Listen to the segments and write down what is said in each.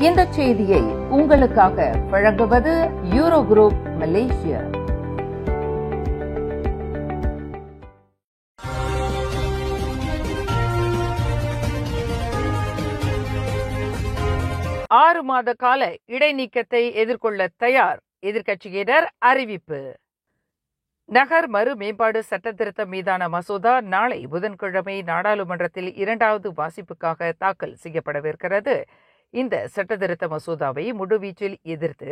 இந்த செய்தியை உங்களுக்காக வழங்குவது யூரோ குரூப் மலேசியா. ஆறு மாத கால இடைநீக்கத்தை எதிர்கொள்ள தயார், எதிர்க்கட்சியினர் அறிவிப்பு. நகர் மறு மேம்பாடு சட்டத்திருத்தம் மீதான மசோதா நாளை புதன்கிழமை நாடாளுமன்றத்தில் இரண்டாவது வாசிப்புக்காக தாக்கல் செய்யப்படவிருக்கிறது. இந்த சட்டத்திருத்த மசோதாவை முழுவீச்சில் எதிர்த்து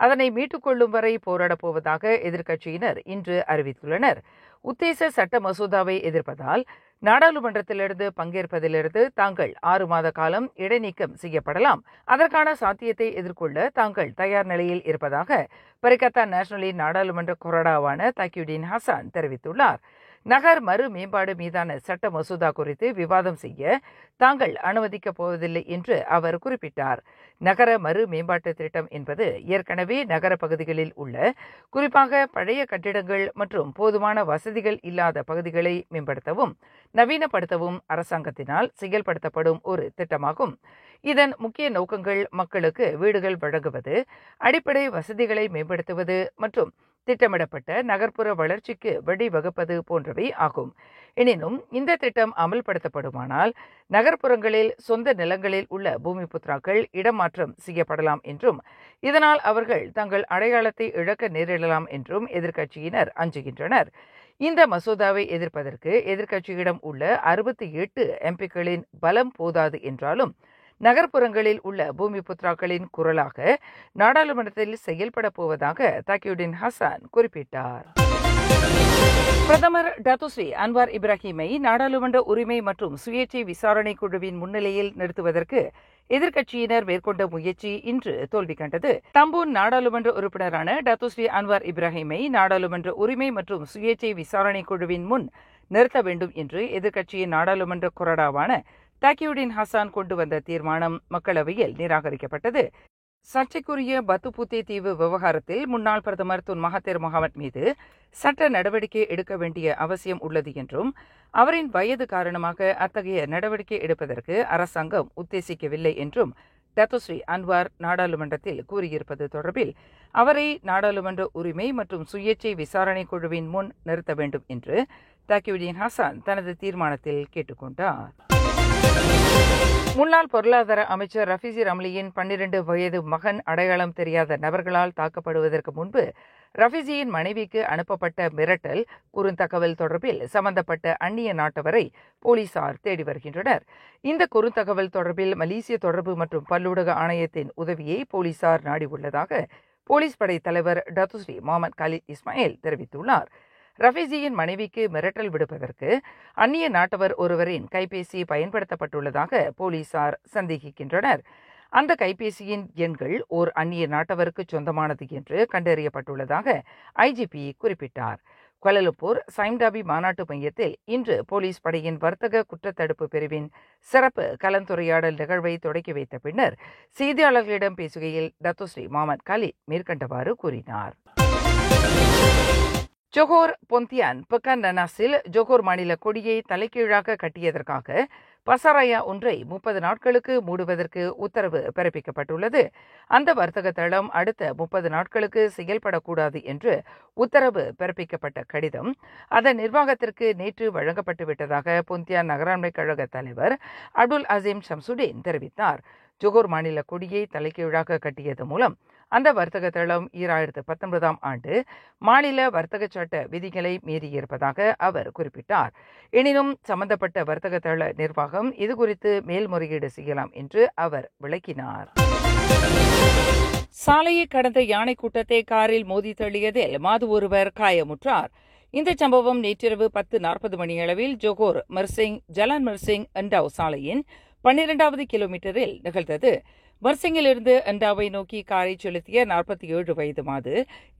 அதனை மீட்டுக்கொள்ளும் வரை போராடப் போவதாக எதிர்க்கட்சியினர் இன்று அறிவித்துள்ளனர். உத்தேச சட்ட மசோதாவை எதிர்ப்பதால் நாடாளுமன்றத்திலிருந்து பங்கேற்பதிலிருந்து தாங்கள் 6 மாத காலம் இடைநீக்கம் செய்யப்படலாம். அதற்கான சாத்தியத்தை எதிர்கொள்ள தாங்கள் தயார் நிலையில் இருப்பதாக பரிகத்தான் நேஷனலின் நாடாளுமன்ற கொறடாவான தக்கியுடின் ஹசான் தெரிவித்துள்ளார். நகர் மறு மேம்பாடு மீதான சட்ட மசோதா குறித்து விவாதம் செய்ய தாங்கள் அனுமதிக்கப் போவதில்லை என்று அவர் குறிப்பிட்டார். நகர மறு மேம்பாட்டு திட்டம் என்பது ஏற்கனவே நகர பகுதிகளில் உள்ள குறிப்பாக பழைய கட்டிடங்கள் மற்றும் போதுமான வசதிகள் இல்லாத பகுதிகளை மேம்படுத்தவும் நவீனப்படுத்தவும் அரசாங்கத்தினால் செயல்படுத்தப்படும் ஒரு திட்டமாகும். இதன் முக்கிய நோக்கங்கள் மக்களுக்கு வீடுகள் வழங்குவது, அடிப்படை வசதிகளை மேம்படுத்துவது மற்றும் திட்டமிடப்பட்ட நகர்ப்புற வளர்ச்சிக்கு வழிவகுப்பது போன்றவை ஆகும். எனினும் இந்த திட்டம் அமல்படுத்தப்படுமானால் நகர்ப்புறங்களில் சொந்த நிலங்களில் உள்ள பூமி புத்ராக்கள் இடமாற்றம் செய்யப்படலாம் என்றும் இதனால் அவர்கள் தங்கள் அடையாளத்தை இழக்க நேரிடலாம் என்றும் எதிர்க்கட்சியினர் அஞ்சுகின்றனர். இந்த மசோதாவை எதிர்ப்பதற்கு எதிர்க்கட்சியிடம் உள்ள 68 எம்பிக்களின் பலம் போதாது என்றாலும் நகர்ப்புறங்களில் உள்ள பூமி புத்ராக்களின் குரலாக நாடாளுமன்றத்தில் செயல்பட போவதாக தக்கியுடின் ஹசான் குறிப்பிட்டார். பிரதமர் டத்துஸ்ரீ அன்வார் இப்ராஹிமை நாடாளுமன்ற உரிமை மற்றும் சுயேட்சை விசாரணை குழுவின் முன்னிலையில் நிறுத்துவதற்கு எதிர்க்கட்சியினர் மேற்கொண்ட முயற்சி இன்று தோல்வி கண்டது. தம்பூன் நாடாளுமன்ற உறுப்பினரான டத்துஸ்ரீ அன்வார் இப்ராஹிமை நாடாளுமன்ற உரிமை மற்றும் சுயேட்சை விசாரணை குழுவின் முன் நிறுத்த வேண்டும் என்று எதிர்க்கட்சியின் நாடாளுமன்ற கொறடாவான தக்கியுடின் ஹசான் கொண்டு வந்த தீர்மானம் மக்களவையில் நிராகரிக்கப்பட்டது. சர்ச்சைக்குரிய பத்துபூத்தே தீவு விவகாரத்தில் முன்னாள் பிரதமர் துன் மகாதீர் முகமது மீது சட்ட நடவடிக்கை எடுக்க வேண்டிய அவசியம் உள்ளது என்றும் அவரின் வயது காரணமாக அத்தகைய நடவடிக்கை எடுப்பதற்கு அரசாங்கம் உத்தேசிக்கவில்லை என்றும் டத்துஸ்ரீ அன்வார் நாடாளுமன்றத்தில் கூறியிருப்பது தொடர்பில் அவரை நாடாளுமன்ற உரிமை மற்றும் சுயேட்சை விசாரணை குழுவின் முன் நிறுத்த வேண்டும் என்று தக்கியுடின் ஹசான் தனது தீர்மானத்தில் கேட்டுக்கொண்டார். முன்னாள் பொருளாதார அமைச்சர் ரஃபீசி ரம்லியின் 12 வயது மகன் அடையாளம் தெரியாத நபர்களால் தாக்கப்படுவதற்கு முன்பு ரஃபீசியின் மனைவிக்கு அனுப்பப்பட்ட மிரட்டல் குறுந்தகவல் தொடர்பில் சம்பந்தப்பட்ட அந்நிய நாட்டவரை போலீசார் தேடி வருகின்றனர். இந்த குறுந்தகவல் தொடர்பில் மலேசிய தொடர்பு மற்றும் பல்லூடக ஆணையத்தின் உதவியை போலீசார் நாடியுள்ளதாக போலீஸ் படை தலைவர் டத்துஸ்ரீ முகமது காலித் இஸ்மாயில் தெரிவித்துள்ளார். ரஃபீசியின் மனைவிக்கு மிரட்டல் விடுப்பதற்கு அந்நிய நாட்டவர் ஒருவரின் கைபேசி பயன்படுத்தப்பட்டுள்ளதாக போலீசார் சந்தேகிக்கின்றனர். அந்த கைபேசியின் எண்கள் ஓர் அந்நிய நாட்டவருக்கு சொந்தமானது என்று கண்டறியப்பட்டுள்ளதாக ஐஜிபி குறிப்பிட்டார். கோலாலம்பூர் சைம்டாபி மாநாட்டு மையத்தில் இன்று போலீஸ் படையின் வர்த்தக குற்றத்தடுப்பு பிரிவின் சிறப்பு கலந்துரையாடல் நிகழ்வை தொடக்கி வைத்த பின்னர் செய்தியாளர்களிடம் பேசுகையில் டத்துஸ்ரீ முகமது காலித் மேற்கண்டவாறு கூறினார். ஜொஹோர் பொந்தியான் பெக்கான் நனாஸில் ஜொஹோர் மாநில கொடியை தலைகீழாக கட்டியதற்காக பசாராயா ஒன்றை 30 நாட்களுக்கு மூடுவதற்கு உத்தரவு பிறப்பிக்கப்பட்டுள்ளது. அந்த வர்த்தக தளம் அடுத்த 30 நாட்களுக்கு செயல்படக்கூடாது என்று உத்தரவு பிறப்பிக்கப்பட்ட கடிதம் அதன் நிர்வாகத்திற்கு நேற்று வழங்கப்பட்டுவிட்டதாக பொந்தியான் நகராண்மை கழக தலைவர் அப்துல் அசீம் ஷம்சுடீன் தெரிவித்தார். ஜொஹோர் மாநில கொடியை தலைகீழாக கட்டியது மூலம் அந்த வர்த்தக தளம் 2019ஆம் ஆண்டு மாநில வர்த்தக சட்ட விதிகளை மீறியிருப்பதாக அவர் குறிப்பிட்டார். எனினும் சம்பந்தப்பட்ட வர்த்தக தள நிர்வாகம் இதுகுறித்து மேல்முறையீடு செய்யலாம் என்று அவர் விளக்கினார். சாலையை கடந்த யானை கூட்டத்தை காரில் மோதி தள்ளியதில் மாது ஒருவர் காயமுற்றார். இந்த சம்பவம் நேற்றிரவு 10:40 மணியளவில் ஜொஹோர் மர்சிங் ஜலான் மர்சிங் அண்டாவ் சாலையின் 12வது கிலோமீட்டரில் நிகழ்ந்தது. மர்சிங்கிலிருந்து அண்டாவை நோக்கி காரை செலுத்திய 47 வயது மாது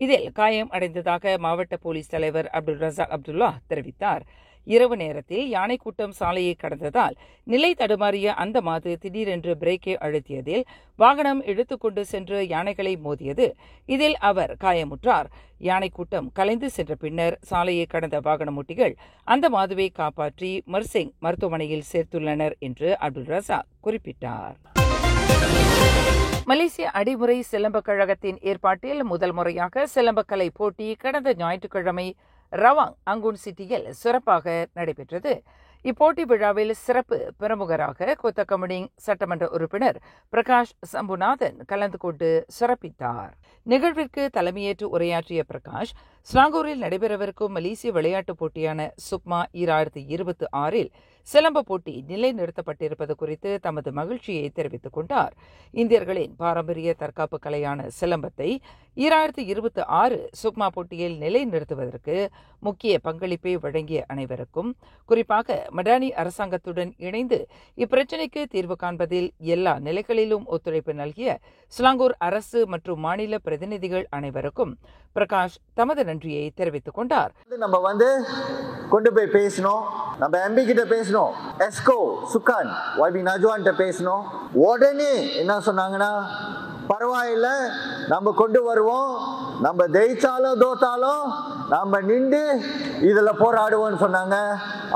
இதில் காயம் அடைந்ததாக மாவட்ட போலீஸ் தலைவர் அப்துல் ரசாக் அப்துல்லா தெரிவித்தார். இரவு நேரத்தில் யானை கூட்டம் சாலையை கடந்ததால் நிலை தடுமாறிய அந்த மாது திடீரென்று பிரேக்கை அழுத்தியதில் வாகனம் இழுத்துக்கொண்டு சென்று யானைகளை மோதியது. இதில் அவர் காயமுற்றார். யானை கூட்டம் கலைந்து சென்ற பின்னர் சாலையை கடந்த வாகனமூட்டிகள் அந்த மாதுவை காப்பாற்றி மர்சிங் மருத்துவமனையில் சேர்த்துள்ளனர் என்று அப்துல் ரசாக் குறிப்பிட்டார். மலேசிய அடிமுறை சிலம்ப கழகத்தின் ஏற்பாட்டில் முதல் முறையாக சிலம்பக்கலை போட்டி கடந்த ஞாயிற்றுக்கிழமை ரவாங் அங்குன் சிட்டியில் சிறப்பாக நடைபெற்றது. இப்போட்டி விழாவில் சிறப்பு பிரமுகராக கொத்தகமுடிங் சட்டமன்ற உறுப்பினர் பிரகாஷ் சம்புநாதன் கலந்து கொண்டு சிறப்பித்தார். நிகழ்விற்கு தலைமையேற்று உரையாற்றிய பிரகாஷ், ஸ்லாங்கூரில் நடைபெறவிருக்கும் மலேசிய விளையாட்டுப் போட்டியான சுக்மா 2026 சிலம்ப போட்டி நிலைநிறுத்தப்பட்டிருப்பது குறித்து தமது மகிழ்ச்சியை தெரிவித்துக் கொண்டார். இந்தியர்களின் பாரம்பரிய தற்காப்பு கலையான சிலம்பத்தை 2026 சுக்மா போட்டியில் நிலைநிறுத்துவதற்கு முக்கிய பங்களிப்பை வழங்கிய அனைவருக்கும், குறிப்பாக மடானி அரசாங்கத்துடன் இணைந்து இப்பிரச்சினைக்கு தீர்வு காண்பதில் எல்லா நிலைகளிலும் ஒத்துழைப்பு நல்கிய ஸ்லாங்கூர் அரசு மற்றும் மாநில பிரதிநிதிகள் அனைவருக்கும் பிரகாஷ் தமது நன்றியை தெரிவித்துக் கொண்டார். நம்ம கொண்டு போய் பேசணும், நம்ம எம்பி கிட்ட பேசணும், எஸ்கோ சுகான் YB நஜ்வான் கிட்ட பேசணும். உடனே என்ன சொன்னாங்கன்னா, பரவாயில்ல, நம்ம கொண்டு வருவோம், நம்ம ஜெயிச்சாலும் தோத்தாலும் நம்ம நின்று இதுல போராடுவோம்னு சொன்னாங்க.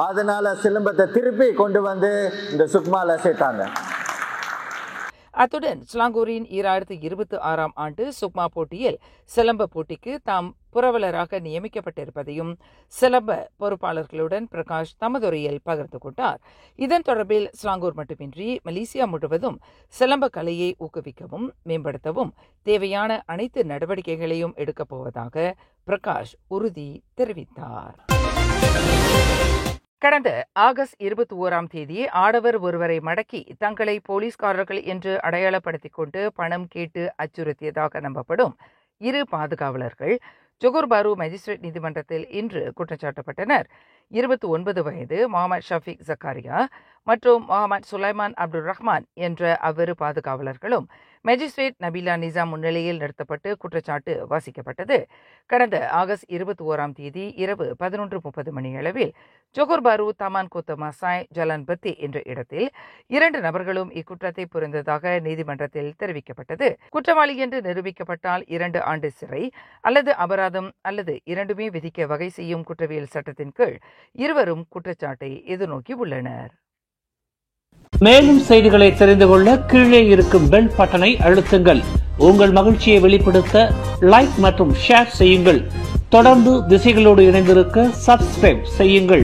அதனால சிலம்பத்தை திருப்பி கொண்டு வந்து இந்த சுக்மால சேர்த்தாங்க. அத்துடன் ஸ்லாங்கூரின் 2026 ஆண்டு சுக்மா போட்டியில் சிலம்ப போட்டிக்கு தாம் புரவலராக நியமிக்கப்பட்டிருப்பதையும் சிலம்ப பொறுப்பாளர்களுடன் பிரகாஷ் தமதுரையில் பகிர்ந்து கொண்டார். இதன் தொடர்பில் ஸ்லாங்கூர் மட்டுமின்றி மலேசியா முழுவதும் சிலம்ப கலையை ஊக்குவிக்கவும் மேம்படுத்தவும் தேவையான அனைத்து நடவடிக்கைகளையும் எடுக்கப் போவதாக பிரகாஷ் உறுதி தெரிவித்தார். கடந்த ஆகஸ்ட் 21 ஆடவர் ஒருவரை மடக்கி தங்களை போலீஸ்காரர்கள் என்று அடையாளப்படுத்திக் கொண்டு பணம் கேட்டு அச்சுறுத்தியதாக நம்பப்படும் 2 பாதுகாவலர்கள் ஜொகூர் பாரு மேஜிஸ்ட்ரேட் நீதிமன்றத்தில் இன்று குற்றச்சாட்டப்பட்டனர். 29 வயது முகமது ஷஃபீக் ஜக்காரியா மற்றும் முகமது சுலைமான் அப்துல் ரஹ்மான் என்ற அவ்விரு பாதுகாவலர்களும் மேஜிஸ்ட்ரேட் நபீலா நிசாம் முன்னிலையில் நிறுத்தப்பட்டு குற்றச்சாட்டு வாசிக்கப்பட்டது. கடந்த ஆகஸ்ட் 21 இரவு 11:30 மணியளவில் ஜொகூர் பாரு தமான் கோத்த மசாய் ஜலான் பத்தி என்ற இடத்தில் 2 நபர்களும் இக்குற்றத்தை புரிந்ததாக நீதிமன்றத்தில் தெரிவிக்கப்பட்டது. குற்றவாளி என்று நிரூபிக்கப்பட்டால் 2 ஆண்டு சிறை அல்லது அபராதம் அல்லது இரண்டுமே விதிக்க வகை செய்யும் குற்றவியல் சட்டத்தின் கீழ் இருவரும் குற்றச்சாட்டை எதிர்நோக்கி உள்ளனர். மேலும் செய்திகளை தெரிந்து கொள்ள கீழே இருக்கும் பெல் பட்டனை அழுத்துங்கள். உங்கள் மகிழ்ச்சியை வெளிப்படுத்த லைக் மற்றும் ஷேர் செய்யுங்கள். தொடர்ந்து திசைகளோடு இணைந்திருக்க சப்ஸ்கிரைப் செய்யுங்கள்.